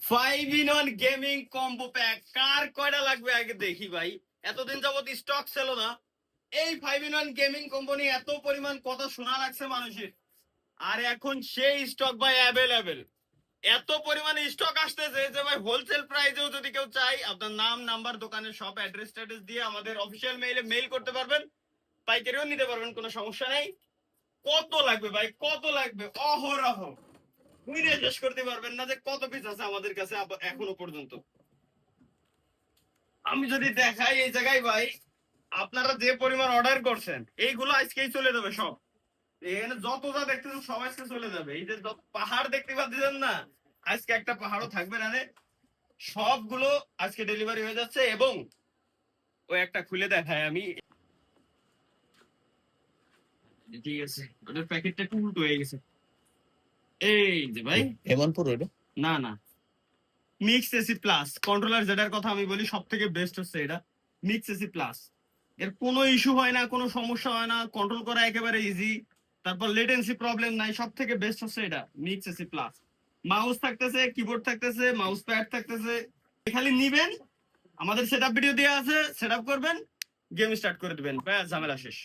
5-in-1 gaming combo pack কার কয়টা লাগবে আগে দেখি ভাই। এতদিন যাবত স্টক ছিল না। এই 5-in-1 গেমিং কম্বো নিয়ে এত পরিমাণ কথা শোনা লাগছে মানুষের, আর এখন সেই স্টক ভাই অ্যাভেলেবেল। এত পরিমাণে স্টক আসতেছে যে ভাই হোলসেল প্রাইসেও যদি কেউ চাই, আপনার নাম নাম্বার দোকানের সব অ্যাড্রেস ট্যাড্রেস দিয়ে আমাদের অফিসিয়াল মেইলে মেইল করতে পারবেন, পাইকারিও নিতে পারবেন, কোনো সমস্যা নেই। কত লাগবে ভাই, কত লাগবে? অহরহ বুঝে শেষ করতে পারবেন না যে কত পিস আছে আমাদের কাছে এখনো পর্যন্ত। আমি যদি দেখাই এই জায়গায় ভাই, আপনারা যে পরিমাণ অর্ডার করছেন এইগুলো আজকেই চলে যাবে সব। এখানে যত যা দেখতেছেন সব আজকে চলে যাবে। এই যে পাহাড় দেখতে পাচ্ছেন না, আজকে একটা পাহাড়ও থাকবে না রে। সবগুলো আজকে ডেলিভারি হয়ে যাচ্ছে। এবং ওই একটা খুলে দেখায় আমি, ঠিক আছে, ওটার প্যাকেটটা একটু উল্টো হয়ে গেছে। এই যে ভাই, এমন পুরো এটা না না, মিক্স এসি প্লাস কন্ট্রোলার যেটার কথা আমি বলি সব থেকে বেস্ট হচ্ছে এটা মিক্স এসি প্লাস। এর কোনো ইস্যু হয় না, কোনো সমস্যা হয় না, কন্ট্রোল করা একেবারে ইজি। তারপর লেটেন্সি প্রবলেম নাই, সব থেকে বেস্ট হচ্ছে এটা মিক্স এসি প্লাস। মাউস থাকতেছে, কিবোর্ড থাকতেছে, মাউস প্যাড থাকতেছে। খালি নিবেন, আমাদের সেটআপ ভিডিও দেওয়া আছে, সেটআপ করবেন, গেম স্টার্ট করে দিবেন, ব্যাস ঝামেলা শেষ।